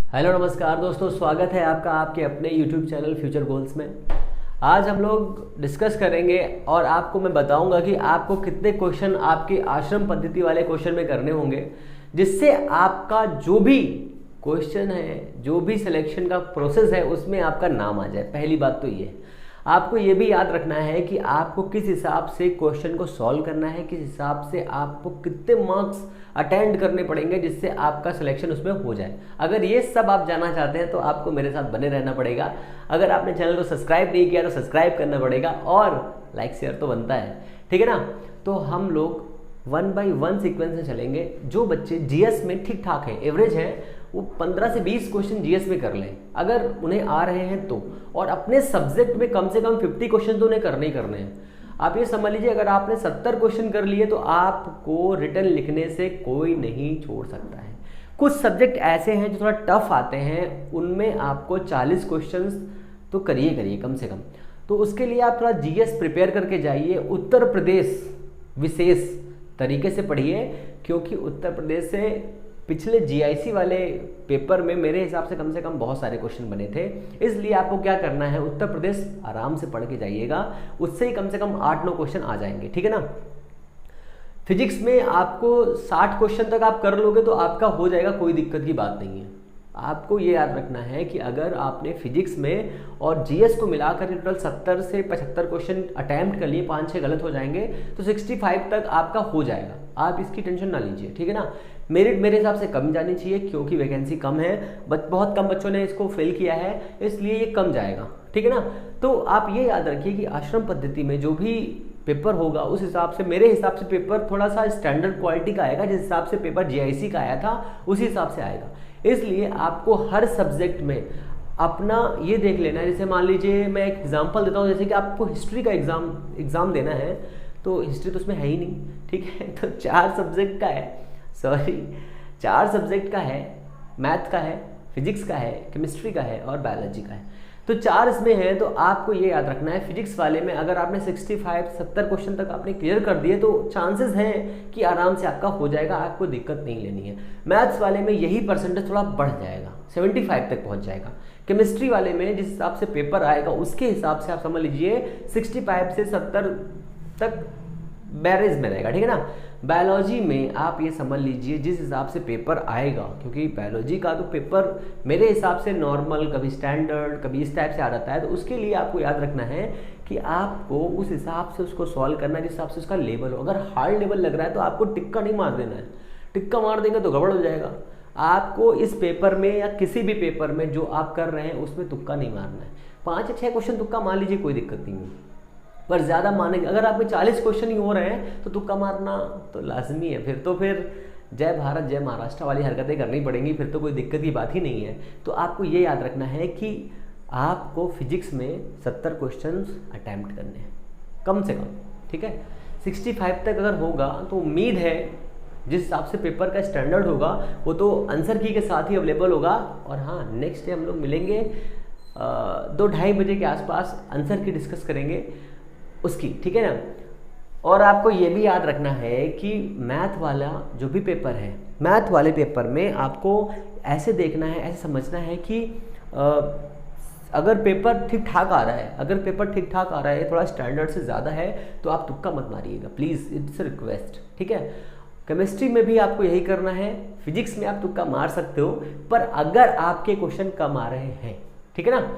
Hello नमस्कार दोस्तों, स्वागत है आपका आपके अपने YouTube चैनल फ्यूचर गोल्स में। आज हम लोग डिस्कस करेंगे और आपको मैं बताऊंगा कि आपको कितने क्वेश्चन आपके आश्रम पद्धति वाले क्वेश्चन में करने होंगे, जिससे आपका जो भी क्वेश्चन है, जो भी सिलेक्शन का प्रोसेस है, उसमें आपका नाम आ जाए। पहली बात तो ये है। आपको ये भी याद रखना है कि आपको किस हिसाब से क्वेश्चन को सॉल्व करना है, किस हिसाब से आपको कितने मार्क्स अटेंड करने पड़ेंगे जिससे आपका सिलेक्शन उसमें हो जाए। अगर ये सब आप जानना चाहते हैं तो आपको मेरे साथ बने रहना पड़ेगा। अगर आपने चैनल को सब्सक्राइब नहीं किया तो सब्सक्राइब करना पड़ेगा और लाइक शेयर तो बनता है, ठीक है ना। तो हम लोग 1 बाय 1 सीक्वेंस में चलेंगे। जो बच्चे जीएस में ठीक ठाक हैं, एवरेज हैं, वो 15 से 20 क्वेश्चन जीएस में कर लें अगर उन्हें आ रहे हैं तो, और अपने सब्जेक्ट में कम से कम 50 क्वेश्चन तो उन्हें करने ही करने हैं। आप ये समझ लीजिए, अगर आपने 70 क्वेश्चन कर लिए तो आपको रिटर्न लिखने से कोई नहीं छोड़ सकता है। कुछ सब्जेक्ट ऐसे हैं जो थोड़ा टफ आते हैं, उनमें आपको 40 क्वेश्चन तो करिए कम से कम। तो उसके लिए आप थोड़ा जीएस प्रिपेयर करके जाइए। उत्तर प्रदेश विशेष तरीके से पढ़िए, क्योंकि उत्तर प्रदेश से पिछले जीआईसी वाले पेपर में मेरे हिसाब से कम बहुत सारे क्वेश्चन बने थे। इसलिए आपको क्या करना है, उत्तर प्रदेश आराम से पढ़ के जाइएगा, उससे ही कम से कम 8-9 क्वेश्चन आ जाएंगे, ठीक है ना। फिजिक्स में आपको 60 क्वेश्चन तक आप कर लोगे तो आपका हो जाएगा, कोई दिक्कत की बात नहीं है। आपको ये याद रखना है कि अगर आपने फिजिक्स में और जीएस को मिलाकर टोटल 70 से 75 क्वेश्चन अटैम्प्ट कर लिए, 5-6 गलत हो जाएंगे तो 65 तक आपका हो जाएगा। आप इसकी टेंशन ना लीजिए, ठीक है ना। मेरिट मेरे हिसाब से कम जानी चाहिए, क्योंकि वैकेंसी कम है, बहुत कम बच्चों ने इसको फेल किया है, इसलिए ये कम जाएगा, ठीक है ना। तो आप ये याद रखिए कि आश्रम पद्धति में जो भी पेपर होगा उस हिसाब से, मेरे हिसाब से पेपर थोड़ा सा स्टैंडर्ड क्वालिटी का आएगा। जिस हिसाब से पेपर जीआईसी का आया था उसी हिसाब से आएगा। इसलिए आपको हर सब्जेक्ट में अपना ये देख लेना है। जैसे मान लीजिए मैं एक एग्जांपल देता हूँ, जैसे कि आपको हिस्ट्री का एग्ज़ाम देना है, तो हिस्ट्री तो उसमें है ही नहीं, ठीक है। तो 4 सब्जेक्ट का है, 4 सब्जेक्ट का है, मैथ का है, फिजिक्स का है, केमिस्ट्री का है और बायोलॉजी का है। तो 4 इसमें है। तो आपको ये याद रखना है, फिजिक्स वाले में अगर आपने 65-70 क्वेश्चन तक आपने क्लियर कर दिए तो चांसेस हैं कि आराम से आपका हो जाएगा, आपको दिक्कत नहीं लेनी है। मैथ्स वाले में यही परसेंटेज थोड़ा बढ़ जाएगा, 75 तक पहुंच जाएगा। केमिस्ट्री वाले में जिस हिसाब से पेपर आएगा उसके हिसाब से आप समझ लीजिए 65 से 70 तक बैरेज में रहेगा, ठीक है ना। बायोलॉजी में आप ये समझ लीजिए जिस हिसाब से पेपर आएगा, क्योंकि बायोलॉजी का तो पेपर मेरे हिसाब से नॉर्मल, कभी स्टैंडर्ड, कभी इस टाइप से आ जाता है। तो उसके लिए आपको याद रखना है कि आपको उस हिसाब से उसको सॉल्व करना है जिस हिसाब से उसका लेवल हो। अगर हार्ड लेवल लग रहा है तो आपको टिक्का नहीं मार देना है, टिक्का मार देंगे तो गड़बड़ हो जाएगा। आपको इस पेपर में या किसी भी पेपर में जो आप कर रहे हैं उसमें तुक्का नहीं मारना है। 5 या 6 क्वेश्चन तुक्का मान लीजिए, कोई दिक्कत नहीं है, पर ज़्यादा मानेंगे। अगर आप में 40 क्वेश्चन ही हो रहे हैं तो तुक्का मारना तो लाजमी है। फिर जय भारत जय महाराष्ट्र वाली हरकतें करनी पड़ेंगी, फिर तो कोई दिक्कत की बात ही नहीं है। तो आपको ये याद रखना है कि आपको फिजिक्स में 70 क्वेश्चन अटैम्प्ट करने हैं कम से कम, ठीक है। 65 तक अगर होगा तो उम्मीद है जिस हिसाब से पेपर का स्टैंडर्ड होगा वो तो आंसर की के साथ ही अवेलेबल होगा। और हाँ, नेक्स्ट डे हम लोग मिलेंगे 2-2:30 बजे के आसपास, आंसर की डिस्कस करेंगे उसकी, ठीक है ना। और आपको ये भी याद रखना है कि मैथ वाला जो भी पेपर है, मैथ वाले पेपर में आपको ऐसे देखना है, ऐसे समझना है कि अगर पेपर ठीक ठाक आ रहा है, थोड़ा स्टैंडर्ड से ज़्यादा है तो आप तुक्का मत मारिएगा प्लीज़, इट्स अ रिक्वेस्ट, ठीक है। केमिस्ट्री में भी आपको यही करना है, फिजिक्स में आप तुक्का मार सकते हो, पर अगर आपके क्वेश्चन कम आ रहे हैं, ठीक है ना,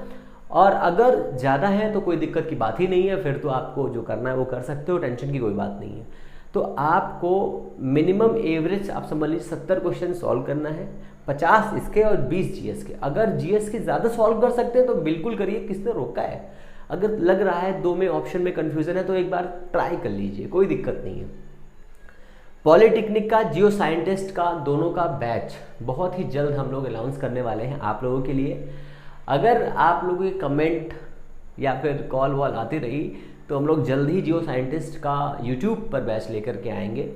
और अगर ज़्यादा है तो कोई दिक्कत की बात ही नहीं है। फिर तो आपको जो करना है वो कर सकते हो, टेंशन की कोई बात नहीं है। तो आपको मिनिमम एवरेज आप समझ लीजिए 70 क्वेश्चन सॉल्व करना है, 50 इसके और 20 जीएस के। अगर जीएस के ज़्यादा सॉल्व कर सकते हैं तो बिल्कुल करिए, किसने रोका है। अगर लग रहा है 2 में ऑप्शन में कन्फ्यूज़न है तो एक बार ट्राई कर लीजिए, कोई दिक्कत नहीं है। पॉलिटेक्निक का, जियो साइंटिस्ट का, दोनों का बैच बहुत ही जल्द हम लोग अनाउंस करने वाले हैं आप लोगों के लिए। अगर आप लोगों के कमेंट या फिर कॉल वॉल आती रही तो हम लोग जल्द ही जियो साइंटिस्ट का यूट्यूब पर बैच लेकर के आएंगे।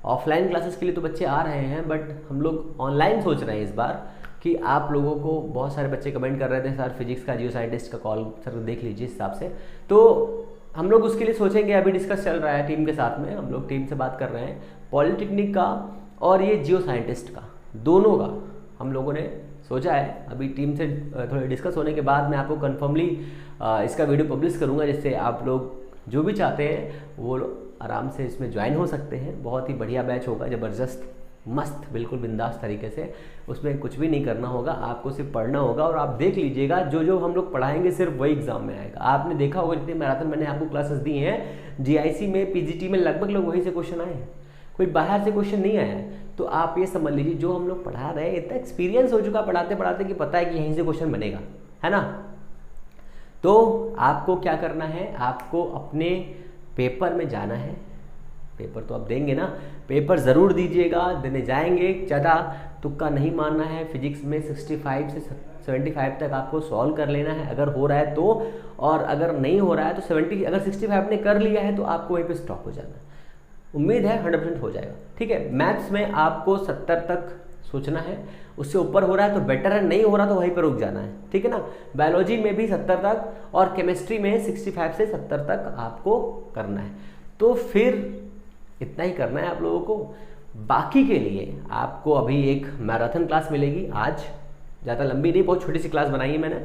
ऑफलाइन क्लासेस के लिए तो बच्चे आ रहे हैं, बट हम लोग ऑनलाइन सोच रहे हैं इस बार कि आप लोगों को, बहुत सारे बच्चे कमेंट कर रहे थे सर फिजिक्स का जियो साइंटिस्ट का कॉल सर देख लीजिए इस हिसाब से, तो हम लोग उसके लिए सोचेंगे। अभी डिस्कस चल रहा है टीम के साथ में, हम लोग टीम से बात कर रहे हैं। पॉलिटेक्निक का और ये जियो साइंटिस्ट का, दोनों का हम लोगों ने सोचा है, अभी टीम से थोड़े डिस्कस होने के बाद मैं आपको कन्फर्मली इसका वीडियो पब्लिश करूँगा, जिससे आप लोग जो भी चाहते हैं वो आराम से इसमें ज्वाइन हो सकते हैं। बहुत ही बढ़िया बैच होगा, ज़बरदस्त मस्त, बिल्कुल बिंदास तरीके से। उसमें कुछ भी नहीं करना होगा, आपको सिर्फ पढ़ना होगा और आप देख लीजिएगा जो जो हम लोग पढ़ाएंगे सिर्फ वही एग्जाम में आएगा। आपने देखा होगा जितने मैराथन मैंने आपको क्लासेस दी हैं, जीआईसी में, पीजीटी में लगभग लोग वहीं से क्वेश्चन आए हैं, कोई बाहर से क्वेश्चन नहीं आया है। तो आप ये समझ लीजिए जो हम लोग पढ़ा रहे हैं इतना एक्सपीरियंस हो चुका पढ़ाते पढ़ाते कि पता है कि यहीं से क्वेश्चन बनेगा, है ना। तो आपको क्या करना है, आपको अपने पेपर में जाना है। पेपर तो आप देंगे ना, पेपर ज़रूर दीजिएगा, देने जाएंगे, ज़्यादा तुक्का नहीं मारना है। फिजिक्स में 65 से 75 तक आपको सॉल्व कर लेना है अगर हो रहा है तो, और अगर नहीं हो रहा है तो 70, अगर 65 ने कर लिया है तो आपको वहीं पे स्टॉप हो जाना है। उम्मीद है 100% हो जाएगा, ठीक है। मैथ्स में आपको 70 तक सोचना है, उससे ऊपर हो रहा है तो बेटर है, नहीं हो रहा तो वहीं पर रुक जाना है, ठीक है ना। बायोलॉजी में भी 70 तक और केमिस्ट्री में 65 से 70 तक आपको करना है। तो फिर इतना ही करना है आप लोगों को। बाकी के लिए आपको अभी एक मैराथन क्लास मिलेगी आज, ज़्यादा लंबी नहीं, बहुत छोटी सी क्लास बनाई है मैंने,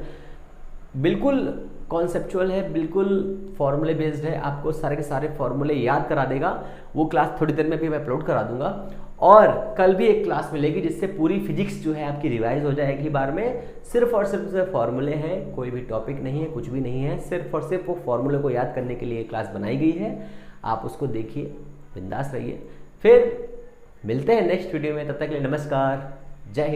बिल्कुल कॉन्सेप्चुअल है, बिल्कुल फॉर्मूले बेस्ड है, आपको सारे के सारे फॉर्मूले याद करा देगा। वो क्लास थोड़ी देर में भी मैं अपलोड करा दूंगा। और कल भी एक क्लास मिलेगी जिससे पूरी फिजिक्स जो है आपकी रिवाइज हो जाएगी बार में। सिर्फ और सिर्फ फॉर्मूले हैं, कोई भी टॉपिक नहीं है, कुछ भी नहीं है, सिर्फ और सिर्फ वो फॉर्मूले को याद करने के लिए क्लास बनाई गई है। आप उसको देखिए, बिंदास रहिए। फिर मिलते हैं नेक्स्ट वीडियो में, तब तक के लिए नमस्कार, जय हिंद।